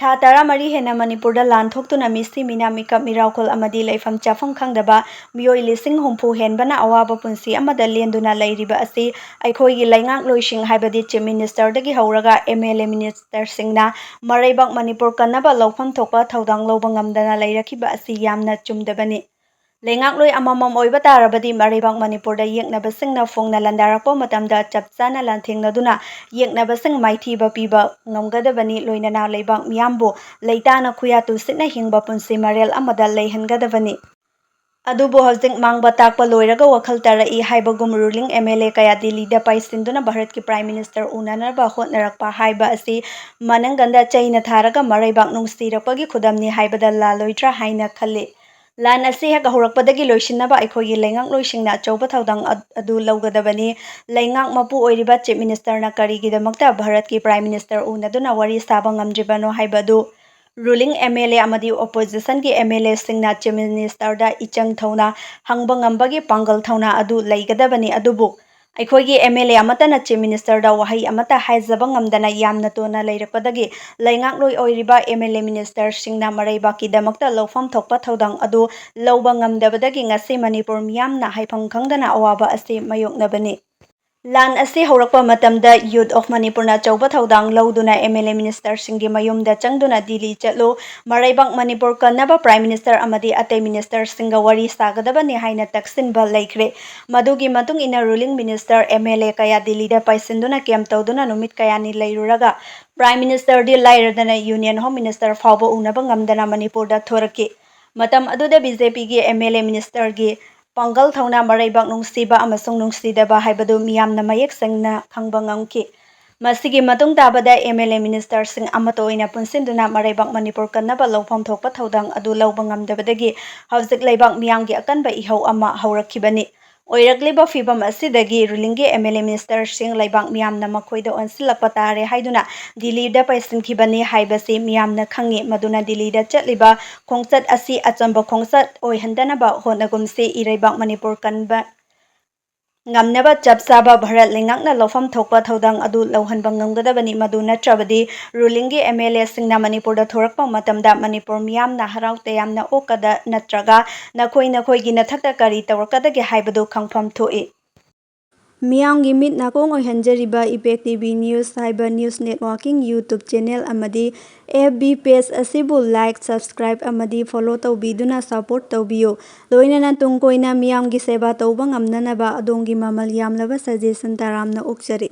ꯊꯥ 13 ꯍꯦꯟꯅ ꯃꯅꯤꯄꯨꯔꯗ ꯂꯥꯟ ꯊꯣꯛꯇꯨꯅ ꯃꯤꯁꯤ ꯃꯤꯅꯥ ꯃꯤꯀꯞ ꯃꯤꯔꯥꯎꯈꯣꯜ ꯑꯃꯗꯤ ꯂꯩꯐꯝ ꯆꯥꯐꯝ ꯈꯪꯗꯕ ꯃꯤꯑꯣꯏ 60,000 ꯍꯦꯟꯕꯅ ꯑꯋꯥꯕ ꯄꯨꯟꯁꯤ ꯑꯃꯗ ꯂꯦꯟꯗꯨꯅ ꯂꯩꯔꯤꯕ ꯑꯁꯤ ꯑꯩꯈꯣꯏꯒꯤ ꯂꯩꯉꯥꯛꯂꯣꯏꯁꯤꯡ ꯍꯥꯏꯕꯗꯤ ꯆꯤꯞ ꯃꯤꯅꯤꯁꯇꯔꯗꯒꯤ ꯍꯧꯔꯒ MLA ꯃꯤꯅꯤꯁꯇꯔꯁꯤꯡꯅ ꯃꯔꯩꯕꯥꯛ ꯃꯅꯤꯄꯨꯔ ꯀꯟꯅꯕ ꯂꯧꯐꯝ ꯊꯣꯛꯄ ꯊꯧꯗꯥꯡ ꯂꯧꯕ ꯉꯝꯗꯅ ꯂꯩꯔꯛꯈꯤꯕ ꯑꯁꯤ ꯌꯥꯝꯅ ꯆꯨꯝꯗꯕꯅꯤ꯫ ꯂꯩꯉꯥꯛꯂꯣꯏ ꯑꯃꯃꯝ ꯑꯣꯏꯕ ꯇꯥꯔꯕꯗꯤ ꯃꯔꯩꯕꯥꯛ ꯃꯅꯤꯄꯨꯔꯗ ꯌꯦꯛꯅꯕꯁꯤꯡꯅ ꯐꯣꯡꯅ ꯂꯥꯟꯗꯥꯔꯛꯄ ꯃꯇꯝꯗ ꯆꯞ ꯆꯥꯅ ꯂꯥꯟꯊꯦꯡꯅꯗꯨꯅ ꯌꯦꯛꯅꯕꯁꯤꯡ ꯃꯥꯏꯊꯤꯕ ꯄꯤꯕ ꯉꯝꯒꯗꯕꯅꯤ, ꯂꯣꯏꯅꯅ ꯂꯩꯕꯥꯛ ꯃꯤꯌꯥꯝꯕꯨ ꯂꯩꯇꯥꯅ ꯈꯨꯌꯥ ꯇꯨꯁꯤꯠꯅ ꯍꯤꯡꯕ ꯄꯨꯟꯁꯤ ꯃꯔꯦꯜ ꯑꯃꯗ ꯂꯩꯍꯟꯒꯗꯕꯅꯤ꯫ ꯑꯗꯨꯕꯨ ꯍꯧꯖꯤꯛ ꯃꯥꯡꯕ ꯇꯥꯛꯄ ꯂꯣꯏꯔꯒ ꯋꯥꯈꯜ ꯇꯥꯔꯛꯏ ꯍꯥꯏꯕꯒꯨꯝ ꯔꯨꯂꯤꯡ MLA ꯀꯌꯥ ꯗꯤꯜꯂꯤꯗ ꯄꯥꯏꯁꯤꯟꯗꯨꯅ ꯚꯥꯔꯠꯀꯤ ꯄ꯭ꯔꯥꯏꯝ ꯃꯤꯅꯤꯁꯇꯔ ꯎꯅꯅꯕ ꯍꯣꯠꯅꯔꯛꯄ ꯍꯥꯏꯕ ꯑꯁꯤ ꯃꯅꯪꯒꯟꯗ ꯆꯩꯅ ꯊꯥꯔꯒ ꯃꯔꯩꯕꯥꯛ ꯅꯨꯡꯁꯤꯔꯛꯄꯒꯤ ꯈꯨꯗꯝꯅꯤ ꯍꯥꯏꯕꯗ ꯂꯥꯜꯂꯣꯏꯗ꯭ꯔꯥ ꯍꯥꯏꯅ ꯈꯜꯂꯤ꯫ ꯂꯥꯟ ꯑꯁꯤ ꯍꯦꯛ ꯍꯧꯔꯛꯄꯗꯒꯤ ꯂꯣꯏꯁꯤꯟꯅꯕ ꯑꯩꯈꯣꯏꯒꯤ ꯂꯩꯉꯥꯛꯂꯣꯏꯁꯤꯡꯅ ꯑꯆꯧꯕ ꯊꯧꯗꯥꯡ ꯑꯗꯨ ꯂꯧꯒꯗꯕꯅꯤ꯫ ꯂꯩꯉꯥꯛ ꯃꯄꯨ ꯑꯣꯏꯔꯤꯕ ꯆꯤꯞ ꯃꯤꯅꯤꯁꯇꯔꯅ ꯀꯔꯤꯒꯤꯗꯃꯛꯇ ꯚꯥꯔꯠꯀꯤ ꯄ꯭ꯔꯥꯏꯝ ꯃꯤꯅꯤꯁꯇꯔ ꯎꯅꯗꯨꯅ ꯋꯥꯔꯤ ꯁꯥꯕ ꯉꯝꯗ꯭ꯔꯤꯕꯅꯣ ꯍꯥꯏꯕꯗꯨ ꯔꯨꯂꯤꯡ MLA ꯑꯃꯗꯤ ꯑꯣꯄꯣꯖꯤꯁꯟꯒꯤ MLAꯁꯤꯡꯅ ꯆꯤꯞ ꯃꯤꯅꯤꯁꯇꯔꯗ ꯏꯆꯪ ꯊꯧꯅ ꯍꯪꯕ ꯉꯝꯕꯒꯤ ꯄꯥꯡꯒꯜ ꯊꯧꯅꯥ ꯑꯗꯨ ꯂꯩꯒꯗꯕꯅꯤ꯫ ꯑꯗꯨꯕꯨ ꯑꯩꯈꯣꯏꯒꯤ MLA ꯑꯃꯠꯇꯅ ꯆꯤꯞ ꯃꯤꯅꯤꯁꯇꯔꯗ ꯋꯥꯍꯩ ꯑꯃꯠꯇ ꯍꯥꯏꯖꯕ ꯉꯝꯗꯅ ꯌꯥꯝꯅ ꯇꯣꯟꯅ ꯂꯩꯔꯛꯄꯗꯒꯤ ꯂꯩꯉꯥꯛꯂꯣꯏ ꯑꯣꯏꯔꯤꯕ MLA ꯃꯤꯅꯤꯁꯇꯔꯁꯤꯡꯅ ꯃꯔꯩꯕꯥꯛꯀꯤꯗꯃꯛꯇ ꯂꯧꯐꯝ ꯊꯣꯛꯄ ꯊꯧꯗꯥꯡ ꯑꯗꯨ ꯂꯧꯕ ꯉꯝꯗꯕꯗꯒꯤ ꯉꯁꯤ ꯃꯅꯤꯄꯨꯔ ꯃꯤꯌꯥꯝꯅ ꯍꯥꯏꯐꯝ ꯈꯪꯗꯅ ꯑꯋꯥꯕ ꯑꯁꯤ ꯃꯥꯌꯣꯛꯅꯕꯅꯤ꯫ ꯂꯥꯟ ꯑꯁꯤ ꯍꯧꯔꯛꯄ ꯃꯇꯝꯗ ꯌꯨꯠ ꯑꯣꯐ ꯃꯅꯤꯄꯨꯔꯅ ꯑꯆꯧꯕ ꯊꯧꯗꯥꯡ ꯂꯧꯗꯨꯅ MLA ꯃꯤꯅꯤꯁꯇꯔꯁꯤꯡꯒꯤ ꯃꯌꯨꯝꯗ ꯆꯪꯗꯨꯅ ꯗꯤꯜꯂꯤ ꯆꯠꯂꯨ, ꯃꯔꯩꯕꯥꯛ ꯃꯅꯤꯄꯨꯔ ꯀꯟꯅꯕ ꯄ꯭ꯔꯥꯏꯝ ꯃꯤꯅꯤꯁꯇꯔ ꯑꯃꯗꯤ ꯑꯇꯩ ꯃꯤꯅꯤꯁꯇꯔꯁꯤꯡꯒ ꯋꯥꯔꯤ ꯁꯥꯒꯗꯕꯅꯤ ꯍꯥꯏꯅ ꯇꯛꯁꯤꯟꯕ ꯂꯩꯈ꯭ꯔꯦ꯫ ꯃꯗꯨꯒꯤ ꯃꯇꯨꯡ ꯏꯟꯅ ꯔꯨꯂꯤꯡ ꯃꯤꯅꯤꯁꯇꯔ MLA ꯀꯌꯥ ꯗꯤꯜꯂꯤꯗ ꯄꯥꯏꯁꯤꯟꯗꯨꯅ ꯀꯦꯝꯞ ꯇꯧꯗꯨꯅ ꯅꯨꯃꯤꯠ ꯀꯌꯥꯅꯤ ꯂꯩꯔꯨꯔꯒ ꯄ꯭ꯔꯥꯏꯝ ꯃꯤꯅꯤꯁꯇꯔꯗꯤ ꯂꯥꯏꯔꯗꯅ ꯌꯨꯅꯤꯌꯟ ꯍꯣꯝ ꯃꯤꯅꯤꯁꯇꯔ ꯐꯥꯎꯕ ꯎꯅꯕ ꯉꯝꯗꯅ ꯃꯅꯤꯄꯨꯔꯗ ꯊꯣꯔꯛꯈꯤ꯫ MATAM ꯑꯗꯨꯗ BJPꯒꯤ MLA ꯃꯤꯅꯤꯁꯇꯔꯒꯤ ꯄꯥꯡꯒꯜ ꯊꯧꯅꯥ, ꯃꯔꯩꯕꯥꯛ ꯅꯨꯡꯁꯤꯕ ꯑꯃꯁꯨꯡ ꯅꯨꯡꯁꯤꯗꯕ ꯍꯥꯏꯕꯗꯨ ꯃꯤꯌꯥꯝꯅ ꯃꯌꯦꯛ ꯁꯦꯡꯅ ꯈꯪꯕ ꯉꯝꯈꯤ꯫ ꯃꯁꯤꯒꯤ ꯃꯇꯨꯡ ꯇꯥꯕꯗ MLA ꯃꯤꯅꯤꯁꯇꯔꯁꯤꯡ ꯑꯃꯠꯇ ꯑꯣꯏꯅ ꯄꯨꯟꯁꯤꯟꯗꯨꯅ ꯃꯔꯩꯕꯥꯛ ꯃꯅꯤꯄꯨꯔ ꯀꯟꯅꯕ ꯂꯧꯐꯝ ꯊꯣꯛꯄ ꯊꯧꯗꯥꯡ ꯑꯗꯨ ꯂꯧꯕ ꯉꯝꯗꯕꯗꯒꯤ ꯍꯧꯖꯤꯛ ꯂꯩꯕꯥꯛ ꯃꯤꯌꯥꯝꯒꯤ ꯑꯀꯟꯕ ꯏꯍꯧ ꯑꯃ ꯍꯧꯔꯛꯈꯤꯕꯅꯤ꯫ ꯑꯣꯏꯔꯛꯂꯤꯕ ꯐꯤꯚꯝ ꯑꯁꯤꯗꯒꯤ ꯔꯨꯂꯤꯡꯒꯤ MLA ꯃꯤꯅꯤꯁꯇꯔꯁꯤꯡ ꯂꯩꯕꯥꯛ ꯃꯤꯌꯥꯝꯅ ꯃꯈꯣꯏꯗ ꯑꯣꯟꯁꯤꯜꯂꯛꯄ ꯇꯥꯔꯦ ꯍꯥꯏꯗꯨꯅ ꯗꯤꯜꯂꯤꯗ ꯄꯥꯏꯁꯤꯟꯈꯤꯕꯅꯤ ꯍꯥꯏꯕꯁꯤ ꯃꯤꯌꯥꯝꯅ ꯈꯪꯉꯤ꯫ ꯃꯗꯨꯅ ꯗꯤꯜꯂꯤꯗ ꯆꯠꯂꯤꯕ ꯈꯣꯡꯆꯠ ꯑꯁꯤ ꯑꯆꯝꯕ ꯈꯣꯡꯆꯠ ꯑꯣꯏꯍꯟꯗꯅꯕ ꯍꯣꯠꯅꯒꯨꯝꯁꯤ꯫ ꯏꯔꯩꯕꯥꯛ ꯃꯅꯤꯄꯨꯔ ꯀꯟꯕ ꯉꯝꯅꯕ ꯆꯞ ꯆꯥꯕ ꯚꯥꯔꯠ ꯂꯩꯉꯥꯛꯅ ꯂꯧꯐꯝ ꯊꯣꯛꯄ ꯊꯧꯗꯥꯡ ꯑꯗꯨ ꯂꯧꯍꯟꯕ ꯉꯝꯒꯗꯕꯅꯤ꯫ ꯃꯗꯨ ꯅꯠꯇ꯭ꯔꯕꯗꯤ ꯔꯨꯂꯤꯡꯒꯤ MLAꯁꯤꯡꯅ ꯃꯅꯤꯄꯨꯔꯗ ꯊꯣꯔꯛꯄ ꯃꯇꯝꯗ ꯃꯅꯤꯄꯨꯔ ꯃꯤꯌꯥꯝꯅ ꯍꯔꯥꯎ ꯇꯌꯥꯝꯅ ꯑꯣꯛꯀꯗ ꯅꯠꯇ꯭ꯔꯒ ꯅꯈꯣꯏꯒꯤ ꯅꯊꯛꯇ ꯀꯔꯤ ꯇꯧꯔꯛꯀꯗꯒꯦ ꯍꯥꯏꯕꯗꯨ ꯈꯪꯐꯝ ꯊꯣꯛꯏ꯫ ꯃꯤꯌꯥꯝꯒꯤ ꯃꯤꯠ ꯅꯥꯀꯣꯡ ꯑꯣꯏꯍꯟꯖꯔꯤꯕ ꯏꯄꯦꯛ ꯇꯤꯚꯤ ꯅ꯭ꯌꯨꯁ ꯍꯥꯏꯕ ꯅ꯭ꯌꯨꯁ ꯅꯦꯠꯋꯥꯔꯀꯤꯡ ꯌꯨꯇꯨꯕ ꯆꯦꯅꯦꯜ ꯑꯃꯗꯤ FB ꯄꯦꯖ ꯑꯁꯤꯕꯨ ꯂꯥꯏꯛ, ꯁꯕꯁꯀ꯭ꯔꯥꯏꯕ ꯑꯃꯗꯤ ꯐꯣꯂꯣ ꯇꯧꯕꯤꯗꯨꯅ ꯁꯄꯣꯔꯠ ꯇꯧꯕꯤꯌꯨ꯫ ꯂꯣꯏꯅꯅ ꯇꯨꯡ ꯀꯣꯏꯅ ꯃꯤꯌꯥꯝꯒꯤ ꯁꯦꯕꯥ ꯇꯧꯕ ꯉꯝꯅꯅꯕ ꯑꯗꯣꯝꯒꯤ ꯃꯃꯜ ꯌꯥꯝꯂꯕ ꯁꯖꯦꯁꯟ ꯇꯔꯥꯝꯅ ꯑꯣꯛꯆꯔꯤ꯫